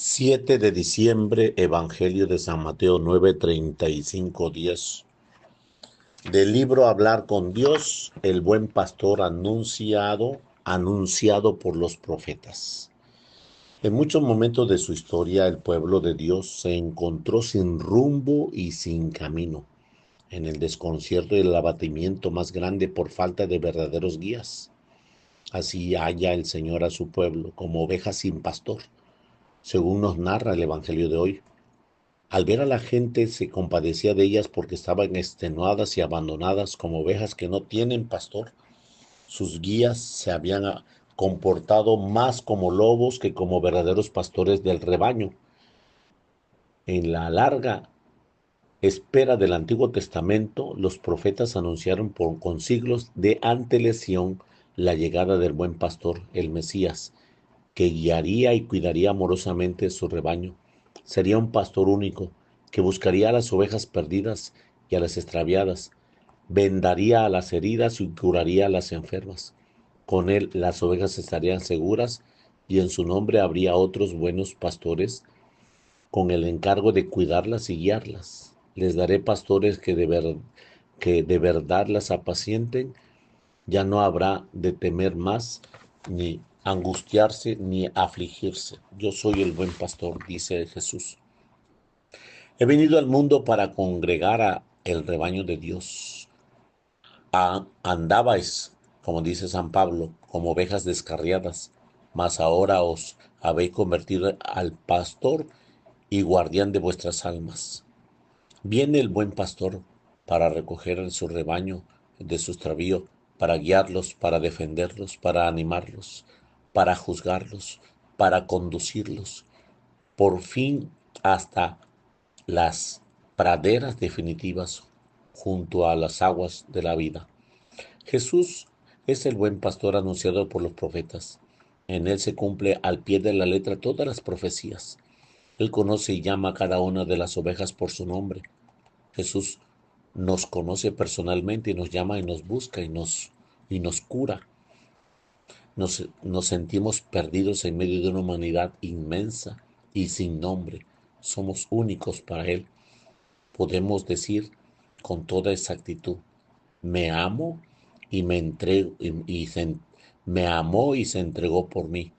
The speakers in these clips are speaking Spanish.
7 de diciembre, Evangelio de San Mateo 9:35-10. Del libro Hablar con Dios, el buen pastor anunciado por los profetas. En muchos momentos de su historia, el pueblo de Dios se encontró sin rumbo y sin camino, en el desconcierto y el abatimiento más grande por falta de verdaderos guías. Así halla el Señor a su pueblo como ovejas sin pastor, según nos narra el Evangelio de hoy. Al ver a la gente se compadecía de ellas porque estaban extenuadas y abandonadas como ovejas que no tienen pastor. Sus guías se habían comportado más como lobos que como verdaderos pastores del rebaño. En la larga espera del Antiguo Testamento, los profetas anunciaron con siglos de antelación la llegada del buen pastor, el Mesías, que guiaría y cuidaría amorosamente su rebaño. Sería un pastor único, que buscaría a las ovejas perdidas y a las extraviadas, vendaría a las heridas y curaría a las enfermas. Con él las ovejas estarían seguras y en su nombre habría otros buenos pastores con el encargo de cuidarlas y guiarlas. Les daré pastores que de verdad las apacienten. Ya no habrá de temer más, ni angustiarse, ni afligirse. Yo soy el buen pastor, dice Jesús. He venido al mundo para congregar a el rebaño de Dios. Andabais, como dice San Pablo, como ovejas descarriadas, mas ahora os habéis convertido al pastor y guardián de vuestras almas. Viene el buen pastor para recoger en su rebaño de su extravío, para guiarlos, para defenderlos, para animarlos, para juzgarlos, para conducirlos, por fin hasta las praderas definitivas junto a las aguas de la vida. Jesús es el buen pastor anunciado por los profetas. En él se cumple al pie de la letra todas las profecías. Él conoce y llama a cada una de las ovejas por su nombre. Jesús nos conoce personalmente y nos llama y nos busca y nos cura. Nos sentimos perdidos en medio de una humanidad inmensa y sin nombre. Somos únicos para Él. Podemos decir con toda exactitud, me amo y me entrego me amó y se entregó por mí.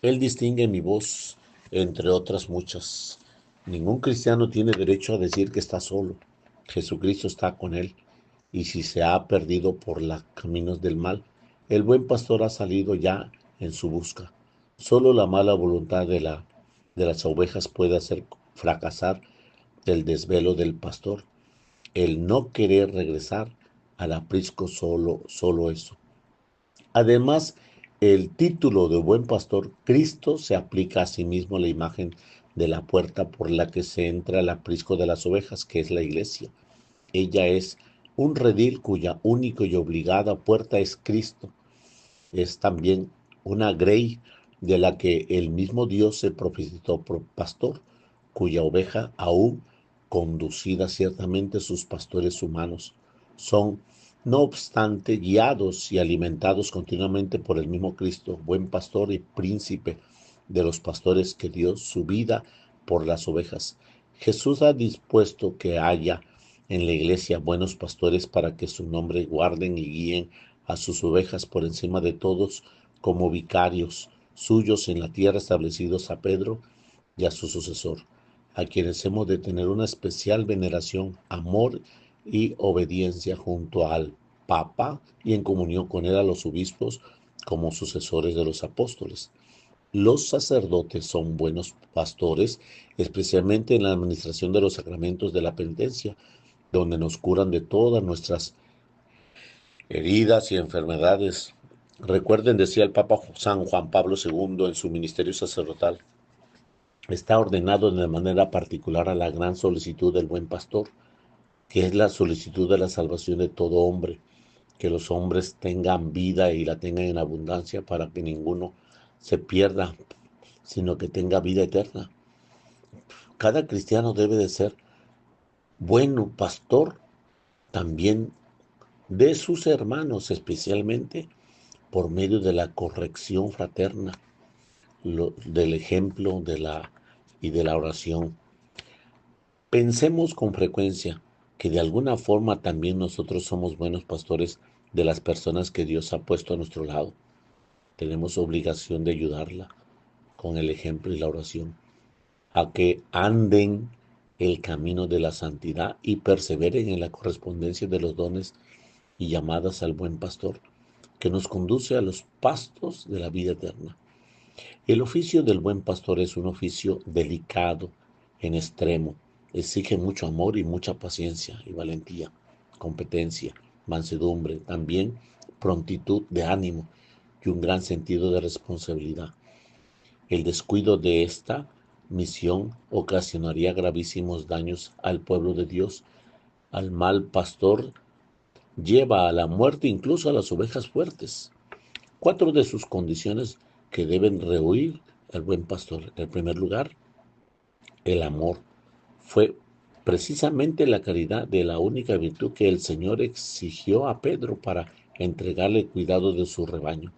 Él distingue mi voz entre otras muchas. Ningún cristiano tiene derecho a decir que está solo. Jesucristo está con él. Y si se ha perdido por los caminos del mal, el buen pastor ha salido ya en su busca. Solo la mala voluntad de las ovejas puede hacer fracasar el desvelo del pastor. El no querer regresar al aprisco, solo eso. Además, el título de buen pastor, Cristo, se aplica a sí mismo a la imagen de la puerta por la que se entra al aprisco de las ovejas, que es la iglesia. Ella es un redil cuya única y obligada puerta es Cristo. Es también una grey de la que el mismo Dios se profetizó por pastor, cuya oveja aún conducida ciertamente sus pastores humanos son, no obstante, guiados y alimentados continuamente por el mismo Cristo, buen pastor y príncipe de los pastores que dio su vida por las ovejas. Jesús ha dispuesto que haya en la iglesia buenos pastores para que su nombre guarden y guíen a sus ovejas por encima de todos como vicarios suyos en la tierra establecidos a Pedro y a su sucesor, a quienes hemos de tener una especial veneración, amor y obediencia junto al Papa y en comunión con él a los obispos como sucesores de los apóstoles. Los sacerdotes son buenos pastores, especialmente en la administración de los sacramentos de la penitencia, donde nos curan de todas nuestras heridas y enfermedades. Recuerden, decía el Papa San Juan Pablo II en su ministerio sacerdotal, está ordenado de manera particular a la gran solicitud del buen pastor, que es la solicitud de la salvación de todo hombre, que los hombres tengan vida y la tengan en abundancia para que ninguno se pierda, sino que tenga vida eterna. Cada cristiano debe de ser bueno pastor también de sus hermanos, especialmente por medio de la corrección fraterna, del ejemplo, de la y de la oración. Pensemos con frecuencia que de alguna forma también nosotros somos buenos pastores de las personas que Dios ha puesto a nuestro lado. Tenemos obligación de ayudarla con el ejemplo y la oración, a que anden el camino de la santidad y perseveren en la correspondencia de los dones y llamadas al buen pastor, que nos conduce a los pastos de la vida eterna. El oficio del buen pastor es un oficio delicado, en extremo. Exige mucho amor y mucha paciencia y valentía, competencia, mansedumbre, también prontitud de ánimo y un gran sentido de responsabilidad. El descuido de esta misión ocasionaría gravísimos daños al pueblo de Dios. Al mal pastor lleva a la muerte incluso a las ovejas fuertes. 4 de sus condiciones que deben rehuir el buen pastor. En primer lugar, el amor. Fue precisamente la caridad de la única virtud que el Señor exigió a Pedro para entregarle cuidado de su rebaño.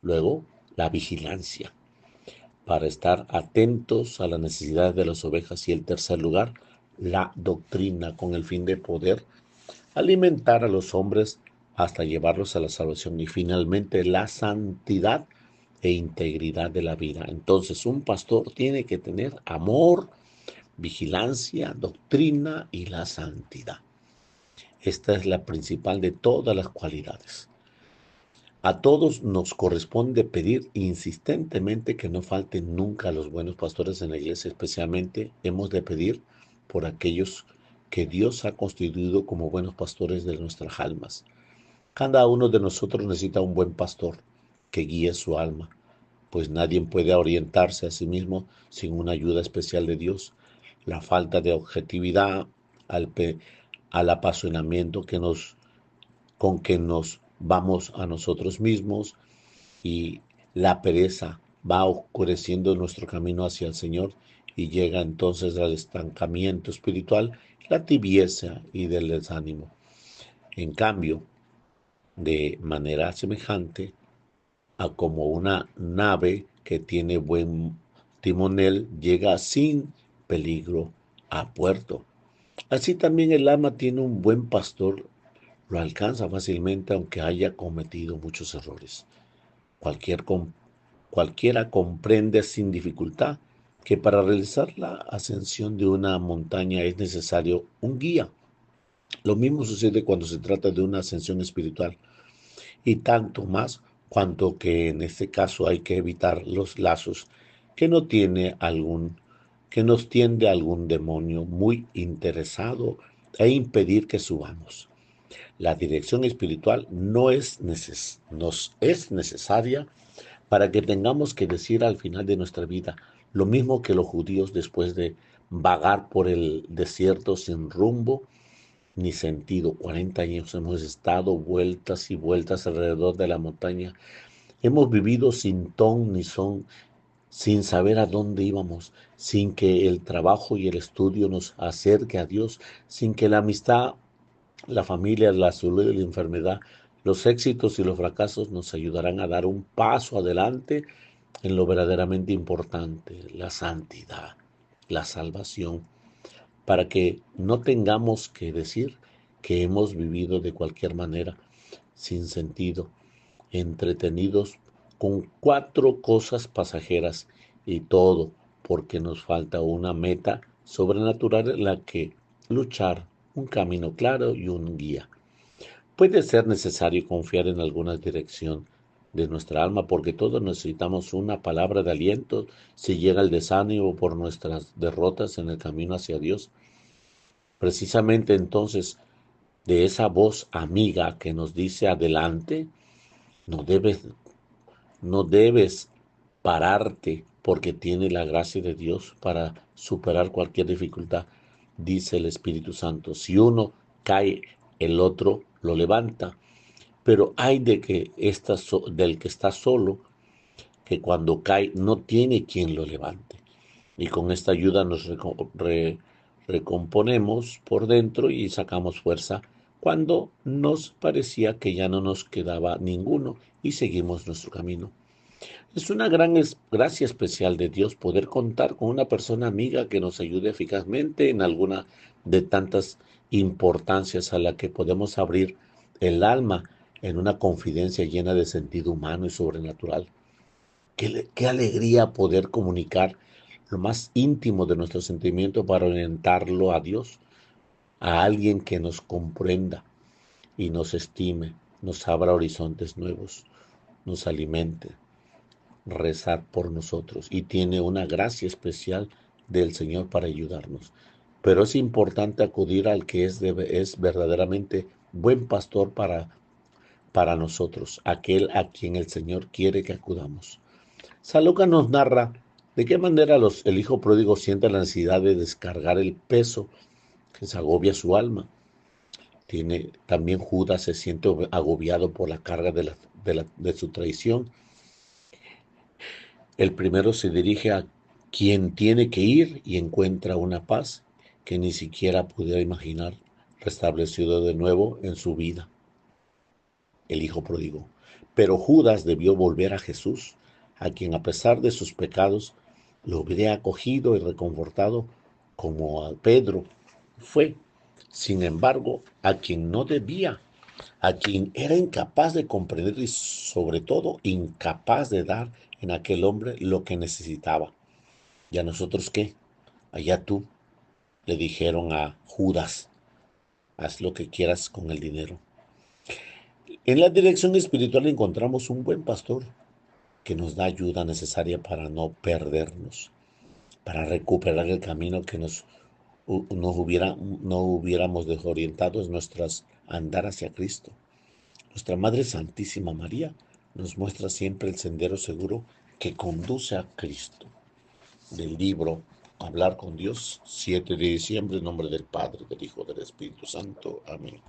Luego, la vigilancia, para estar atentos a las necesidades de las ovejas. Y en tercer lugar, la doctrina, con el fin de poder alimentar a los hombres hasta llevarlos a la salvación. Y finalmente, la santidad e integridad de la vida. Entonces, un pastor tiene que tener amor, vigilancia, doctrina y la santidad. Esta es la principal de todas las cualidades. A todos nos corresponde pedir insistentemente que no falten nunca los buenos pastores en la iglesia. Especialmente hemos de pedir por aquellos que Dios ha constituido como buenos pastores de nuestras almas. Cada uno de nosotros necesita un buen pastor que guíe su alma, pues nadie puede orientarse a sí mismo sin una ayuda especial de Dios. La falta de objetividad al apasionamiento con que nos vamos a nosotros mismos, y la pereza va oscureciendo nuestro camino hacia el Señor, y llega entonces al estancamiento espiritual, la tibieza y del desánimo. En cambio, de manera semejante a como una nave que tiene buen timonel llega sin peligro a puerto, así también el alma tiene un buen pastor, lo alcanza fácilmente aunque haya cometido muchos errores. Cualquier Cualquiera comprende sin dificultad que para realizar la ascensión de una montaña es necesario un guía. Lo mismo sucede cuando se trata de una ascensión espiritual, y tanto más cuanto que en este caso hay que evitar los lazos que no tiene algún que nos tiende algún demonio muy interesado e impedir que subamos. La dirección espiritual nos es necesaria para que tengamos que decir al final de nuestra vida lo mismo que los judíos después de vagar por el desierto sin rumbo ni sentido. 40 años hemos estado vueltas y vueltas alrededor de la montaña. Hemos vivido sin ton ni son, sin saber a dónde íbamos, sin que el trabajo y el estudio nos acerque a Dios, sin que la amistad, la familia, la salud y la enfermedad, los éxitos y los fracasos nos ayudarán a dar un paso adelante en lo verdaderamente importante, la santidad, la salvación, para que no tengamos que decir que hemos vivido de cualquier manera, sin sentido, entretenidos con 4 cosas pasajeras, y todo porque nos falta una meta sobrenatural en la que luchar, un camino claro y un guía. Puede ser necesario confiar en alguna dirección de nuestra alma, porque todos necesitamos una palabra de aliento si llega el desánimo por nuestras derrotas en el camino hacia Dios. Precisamente entonces, de esa voz amiga que nos dice adelante, no debes, no debes pararte, porque tiene la gracia de Dios para superar cualquier dificultad, dice el Espíritu Santo. Si uno cae, el otro lo levanta. Pero hay del que está solo, que cuando cae no tiene quien lo levante. Y con esta ayuda nos recomponemos por dentro y sacamos fuerza cuando nos parecía que ya no nos quedaba ninguno, y seguimos nuestro camino. Es una gran gracia especial de Dios poder contar con una persona amiga que nos ayude eficazmente en alguna de tantas importancias a la que podemos abrir el alma en una confidencia llena de sentido humano y sobrenatural. Qué alegría poder comunicar lo más íntimo de nuestro sentimiento para orientarlo a Dios, a alguien que nos comprenda y nos estime, nos abra horizontes nuevos, nos alimente, rezar por nosotros y tiene una gracia especial del Señor para ayudarnos. Pero es importante acudir al que es verdaderamente buen pastor para nosotros, aquel a quien el Señor quiere que acudamos. San Lucas nos narra de qué manera el hijo pródigo siente la necesidad de descargar el peso que se agobia su alma. También Judas se siente agobiado por la carga de su traición. El primero se dirige a quien tiene que ir y encuentra una paz que ni siquiera pudiera imaginar restablecido de nuevo en su vida, el hijo pródigo. Pero Judas debió volver a Jesús, a quien a pesar de sus pecados lo hubiera acogido y reconfortado como a Pedro fue. Sin embargo, a quien no debía, a quien era incapaz de comprender y sobre todo incapaz de dar en aquel hombre lo que necesitaba. ¿Y a nosotros qué? Allá tú, le dijeron a Judas, haz lo que quieras con el dinero. En la dirección espiritual encontramos un buen pastor que nos da ayuda necesaria para no perdernos, para recuperar el camino que no hubiéramos desorientado en nuestras andar hacia Cristo. Nuestra Madre Santísima María nos muestra siempre el sendero seguro que conduce a Cristo. Del libro Hablar con Dios, 7 de diciembre, en nombre del Padre, del Hijo, del Espíritu Santo. Amén.